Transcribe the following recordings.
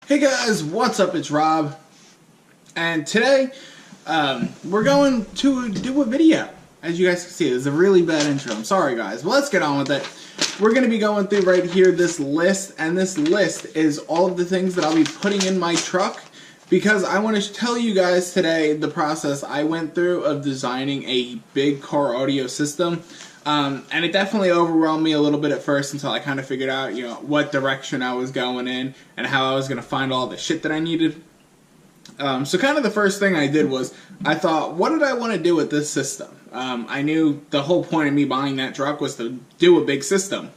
Hey guys, what's up? It's Rob, and today we're going to do a video. As you guys can see, it's a really bad intro. I'm sorry guys, but let's get on with it. We're going to be going through right here this list, and this list is all of the things that I'll be putting in my truck because I want to tell you guys today the process I went through of designing a big car audio system. And it definitely overwhelmed me a little bit at first until I kind of figured out, what direction I was going in and how I was going to find all the shit that I needed. So kind of the first thing I did was I thought, what did I want to do with this system? I knew the whole point of me buying that truck was to do a big system.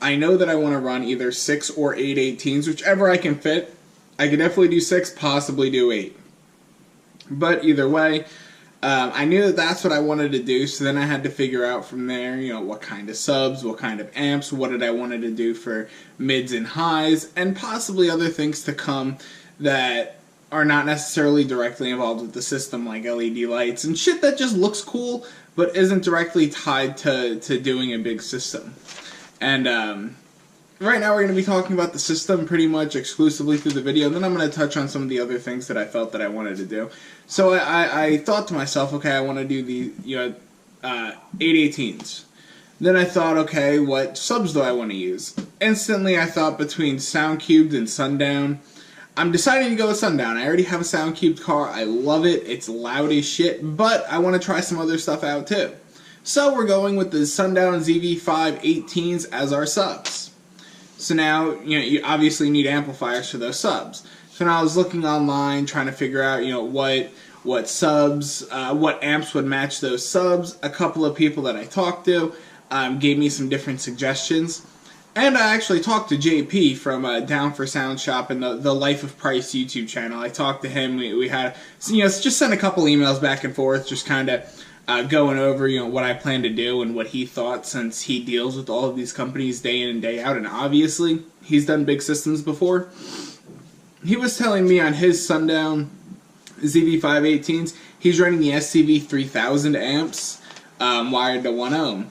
I know that I want to run either 6 or 8 18s, whichever I can fit. I could definitely do 6, possibly do 8. But either way, I knew that that's what I wanted to do, so then I had to figure out from there, what kind of subs, what kind of amps, what did I wanted to do for mids and highs, and possibly other things to come that are not necessarily directly involved with the system, like LED lights and shit that just looks cool, but isn't directly tied to doing a big system. And right now we're going to be talking about the system pretty much exclusively through the video, and then I'm going to touch on some of the other things that I felt that I wanted to do. So I thought to myself, okay, I want to do the 8 18s. Then I thought, okay, what subs do I want to use? Instantly I thought between Sound Cubed and Sundown. I'm deciding to go with Sundown. I already have a Sound Cubed car. I love it. It's loud as shit, but I want to try some other stuff out too. So we're going with the Sundown ZV5 18s as our subs. So now, you obviously need amplifiers for those subs. So now I was looking online, trying to figure out, what subs, what amps would match those subs. A couple of people that I talked to gave me some different suggestions. And I actually talked to JP from Down for Sound Shop and the Life of Price YouTube channel. I talked to him. We had, just sent a couple emails back and forth, just kind of going over, what I plan to do and what he thought, since he deals with all of these companies day in and day out, and obviously he's done big systems before. He was telling me on his Sundown ZV5 18s, he's running the SCV 3000 amps wired to 1 ohm.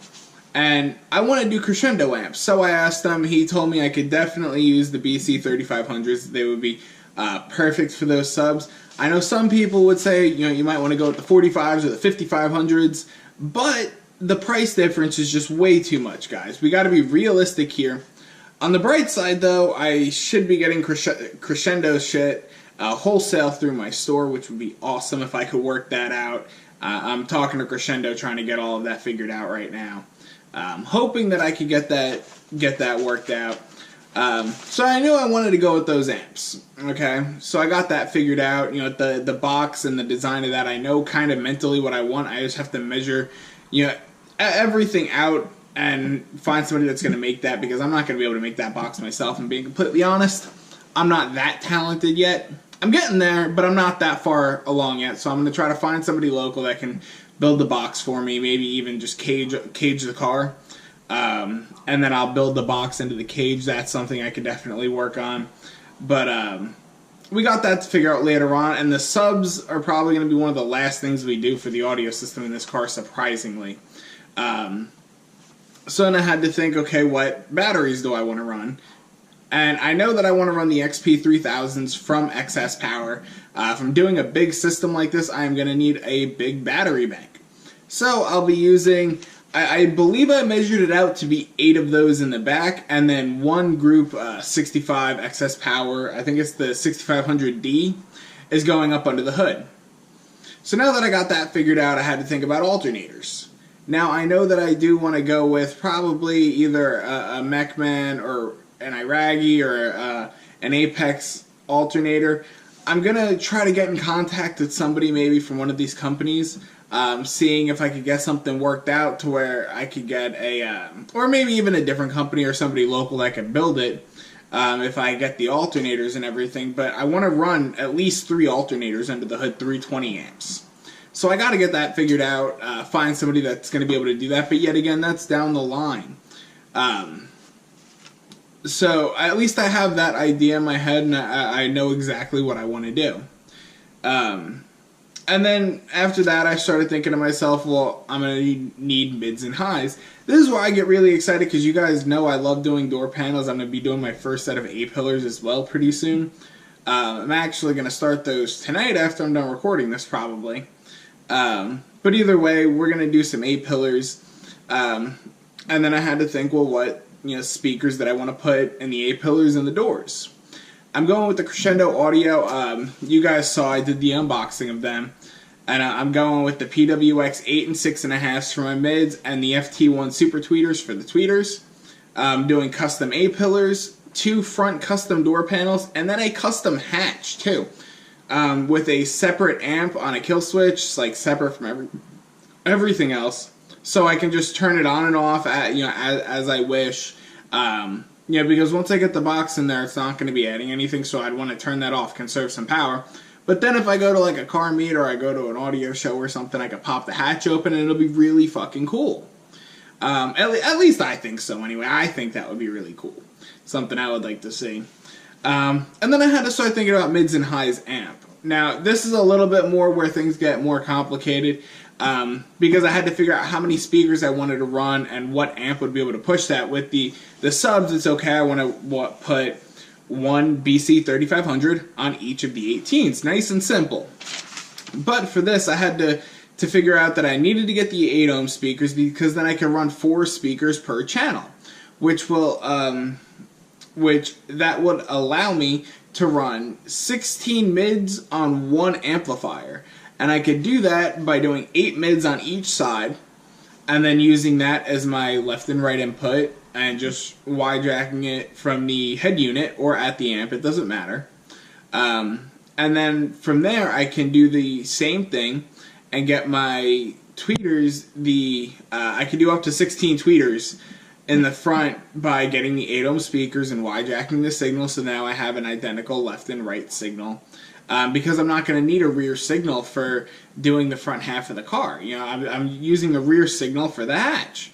And I want to do crescendo amps, so I asked him. He told me I could definitely use the BC 3500s. They would be perfect for those subs. I know some people would say, you might want to go with the 45s or the 5500s, but the price difference is just way too much, guys. We got to be realistic here. On the bright side, though, I should be getting crescendo shit wholesale through my store, which would be awesome if I could work that out. I'm talking to Crescendo, trying to get all of that figured out right now. Hoping that I could get that worked out. So I knew I wanted to go with those amps. Okay, so I got that figured out. The box and the design of that, I know kind of mentally what I want. I just have to measure, everything out and find somebody that's going to make that, because I'm not going to be able to make that box myself. And being completely honest, I'm not that talented yet. I'm getting there, but I'm not that far along yet. So I'm going to try to find somebody local that can build the box for me, maybe even just cage the car. And then I'll build the box into the cage. That's something I could definitely work on. But we got that to figure out later on. And the subs are probably going to be one of the last things we do for the audio system in this car, surprisingly. So then I had to think, okay, what batteries do I want to run? And I know that I want to run the XP3000s from XS Power. From doing a big system like this, I am going to need a big battery bank. So I'll be using, I believe I measured it out to be 8 of those in the back, and then one group 65 XS Power, I think it's the 6500D, is going up under the hood. So now that I got that figured out, I had to think about alternators. Now I know that I do want to go with probably either a Mechman or an Iragi or an Apex alternator. I'm going to try to get in contact with somebody maybe from one of these companies, seeing if I could get something worked out to where I could get a, or maybe even a different company or somebody local that can build it, if I get the alternators and everything. But I want to run at least 3 alternators under the hood, 320 amps. So I got to get that figured out, find somebody that's going to be able to do that, but yet again, that's down the line. So at least I have that idea in my head, and I know exactly what I want to do. And then after that, I started thinking to myself, well, I'm going to need mids and highs. This is where I get really excited, because you guys know I love doing door panels. I'm going to be doing my first set of A-pillars as well pretty soon. I'm actually going to start those tonight after I'm done recording this probably. But either way, we're going to do some A-pillars. And then I had to think, well, what speakers that I want to put in the A-pillars and the doors. I'm going with the Crescendo Audio. You guys saw I did the unboxing of them. And I'm going with the PWX 8 and 6.5s for my mids and the FT1 Super Tweeters for the tweeters. I'm doing custom A-pillars, 2 front custom door panels, and then a custom hatch too. With a separate amp on a kill switch, like separate from everything else. So I can just turn it on and off as I wish. Because once I get the box in there, it's not going to be adding anything, so I'd want to turn that off, conserve some power. But then if I go to like a car meet or I go to an audio show or something, I could pop the hatch open and it'll be really fucking cool. At least I think so anyway. I think that would be really cool. Something I would like to see. And then I had to start thinking about mids and highs amp. Now, this is a little bit more where things get more complicated. Because I had to figure out how many speakers I wanted to run and what amp would be able to push that. With the subs, it's okay. I want to put one BC 3500 on each of the 18s. Nice and simple. But for this, I had to figure out that I needed to get the 8 ohm speakers because then I can run 4 speakers per channel, which that would allow me to run 16 mids on 1 amplifier. And I could do that by doing 8 mids on each side and then using that as my left and right input and just Y-jacking it from the head unit or at the amp, it doesn't matter. And then from there I can do the same thing and get my tweeters, I could do up to 16 tweeters in the front by getting the 8 ohm speakers and Y-jacking the signal, so now I have an identical left and right signal. Because I'm not going to need a rear signal for doing the front half of the car. I'm using the rear signal for the hatch.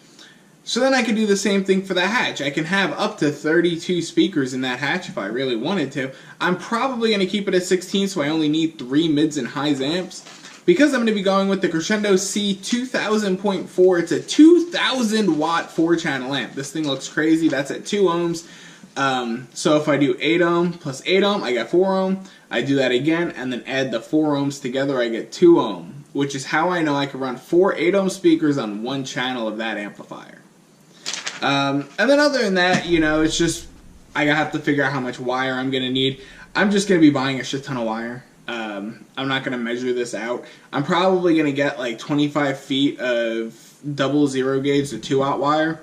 So then I can do the same thing for the hatch. I can have up to 32 speakers in that hatch if I really wanted to. I'm probably going to keep it at 16, so I only need 3 mids and highs amps. Because I'm going to be going with the Crescendo C 2000.4, it's a 2000 watt 4-channel amp. This thing looks crazy. That's at 2 ohms. So if I do 8 ohm plus 8 ohm, I get 4 ohm. I do that again and then add the 4 ohms together, I get 2 ohm, which is how I know I can run 4 8 ohm speakers on 1 channel of that amplifier. And then other than that, it's just, I have to figure out how much wire I'm going to need. I'm just going to be buying a shit ton of wire. I'm not going to measure this out. I'm probably going to get like 25 feet of double 0 gauge to 2-aught wire.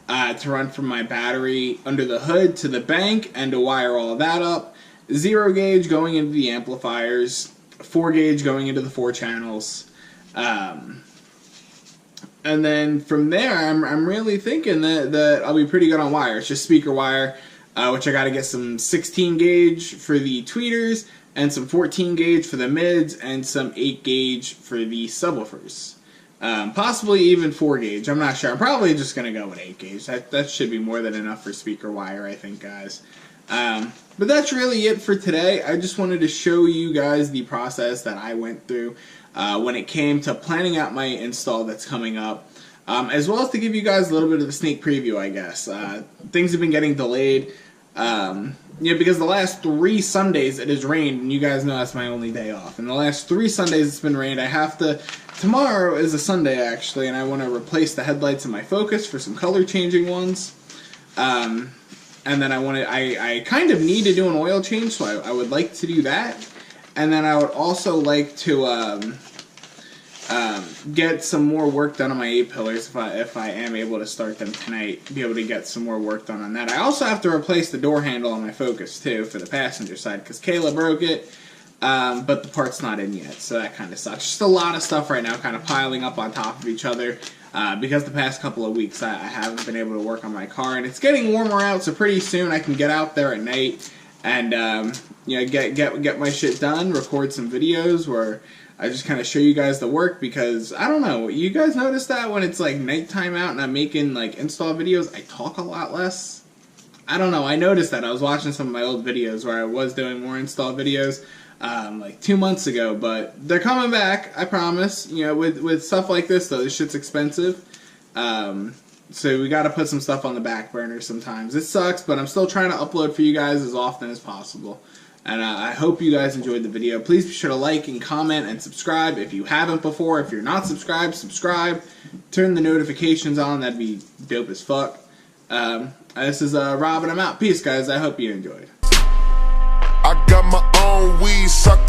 To run from my battery under the hood to the bank and to wire all of that up. 0 gauge going into the amplifiers, 4 gauge going into the 4 channels. And then from there, I'm really thinking that I'll be pretty good on wire. It's just speaker wire, which I got to get some 16 gauge for the tweeters and some 14 gauge for the mids and some 8 gauge for the subwoofers. Possibly even 4 gauge. I'm not sure. I'm probably just going to go with 8 gauge. That should be more than enough for speaker wire, I think, guys. But that's really it for today. I just wanted to show you guys the process that I went through when it came to planning out my install that's coming up. As well as to give you guys a little bit of a sneak preview, I guess. Things have been getting delayed. Because the last 3 Sundays it has rained, and you guys know that's my only day off. And the last 3 Sundays it's been rained. I have to... Tomorrow is a Sunday, actually, and I want to replace the headlights in my Focus for some color changing ones. And then I kind of need to do an oil change, so I would like to do that. And then I would also like to get some more work done on my A-pillars if I am able to start them tonight, be able to get some more work done on that. I also have to replace the door handle on my Focus, too, for the passenger side, because Kayla broke it. But the part's not in yet, so that kind of sucks. Just a lot of stuff right now kind of piling up on top of each other. Because the past couple of weeks I haven't been able to work on my car, and it's getting warmer out, so pretty soon I can get out there at night and get my shit done, record some videos where I just kind of show you guys the work. Because I don't know, you guys notice that when it's like nighttime out and I'm making like install videos, I talk a lot less. I don't know, I noticed that. I was watching some of my old videos where I was doing more install videos like 2 months ago, but they're coming back, I promise. With stuff like this though, this shit's expensive, so we gotta put some stuff on the back burner sometimes. It sucks, but I'm still trying to upload for you guys as often as possible. And I hope you guys enjoyed the video. Please be sure to like and comment and subscribe if you haven't before. If you're not subscribed, subscribe. Turn the notifications on. That'd be dope as fuck. This is Rob, and I'm out. Peace, guys. I hope you enjoyed. I got my own weed sucker.